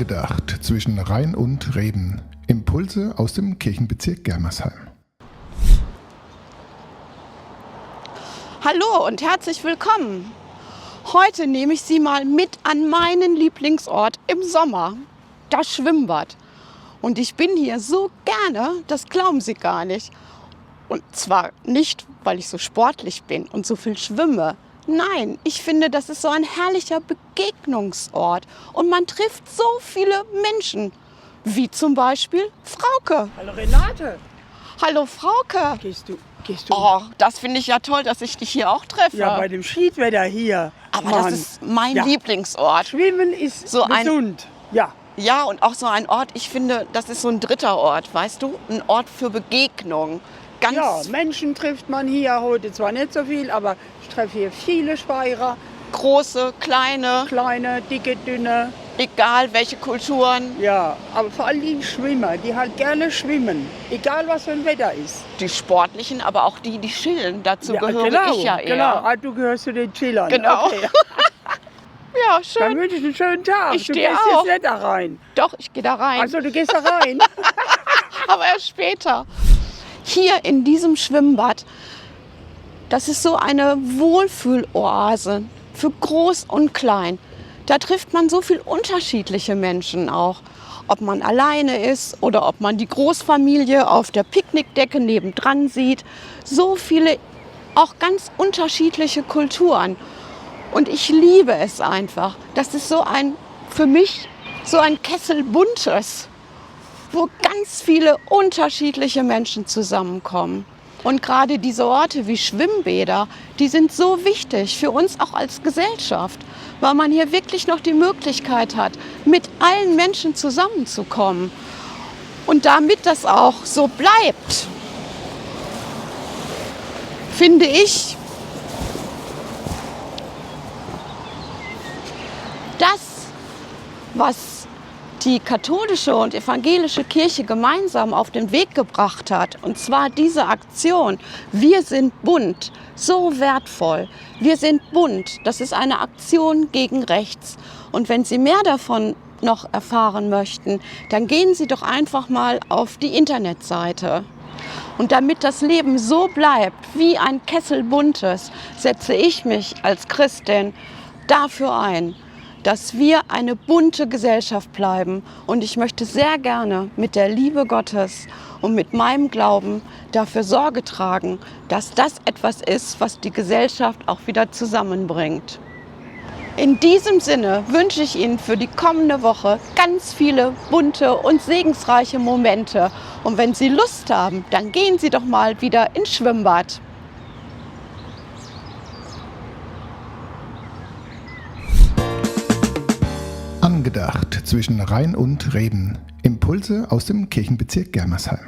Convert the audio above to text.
Angedacht zwischen Rhein und Reben. Impulse aus dem Kirchenbezirk Germersheim. Hallo und herzlich willkommen. Heute nehme ich Sie mal mit an meinen Lieblingsort im Sommer, das Schwimmbad. Und ich bin hier so gerne, das glauben Sie gar nicht. Und zwar nicht, weil ich so sportlich bin und so viel schwimme. Nein, ich finde, das ist so ein herrlicher Begegnungsort. Und man trifft so viele Menschen, wie zum Beispiel Frauke. Hallo Renate. Hallo Frauke. Gehst du? Oh, das finde ich ja toll, dass ich dich hier auch treffe. Ja, bei dem Schiedwetter hier. Aber Mann. das ist mein Ja. Lieblingsort. Schwimmen ist So ein- gesund. Ja. Ja, und auch so ein Ort, ich finde, das ist so ein dritter Ort, weißt du? Ein Ort für Begegnung. Ganz Ja, Menschen trifft man hier heute zwar nicht so viel, aber ich treffe hier viele Speyerer. große, kleine, Kleine, dicke, dünne. egal welche Kulturen. Ja, aber vor allem die Schwimmer, die halt gerne schwimmen. Egal was für ein Wetter ist. Die sportlichen, aber auch die, die chillen. Dazu Ja, gehöre genau, ich ja eher. Genau, ah, du gehörst zu den Chillern. Genau. Okay. Ja, Dann schön. wünsche ich einen schönen Tag. Ich du dir gehst auch. jetzt nicht da rein. Doch, ich gehe da rein. Also du gehst da rein. Aber erst später. Hier in diesem Schwimmbad, das ist so eine Wohlfühloase für Groß und Klein. Da trifft man so viel unterschiedliche Menschen auch. Ob man alleine ist oder ob man die Großfamilie auf der Picknickdecke nebendran sieht. So viele, auch ganz unterschiedliche Kulturen. Und ich liebe es einfach. Das ist so für mich so ein Kessel Buntes, wo ganz viele unterschiedliche Menschen zusammenkommen. Und gerade diese Orte wie Schwimmbäder, die sind so wichtig für uns auch als Gesellschaft, weil man hier wirklich noch die Möglichkeit hat, mit allen Menschen zusammenzukommen. Und damit das auch so bleibt, finde ich, das, was die katholische und evangelische Kirche gemeinsam auf den Weg gebracht hat, und zwar diese Aktion, wir sind bunt, so wertvoll. Wir sind bunt, das ist eine Aktion gegen rechts. Und wenn Sie mehr davon noch erfahren möchten, dann gehen Sie doch einfach mal auf die Internetseite. Und damit das Leben so bleibt wie ein Kessel Buntes, setze ich mich als Christin dafür ein, dass wir eine bunte Gesellschaft bleiben. Und ich möchte sehr gerne mit der Liebe Gottes und mit meinem Glauben dafür Sorge tragen, dass das etwas ist, was die Gesellschaft auch wieder zusammenbringt. In diesem Sinne wünsche ich Ihnen für die kommende Woche ganz viele bunte und segensreiche Momente. Und wenn Sie Lust haben, dann gehen Sie doch mal wieder ins Schwimmbad. Angedacht zwischen Rhein und Reben. Impulse aus dem Kirchenbezirk Germersheim.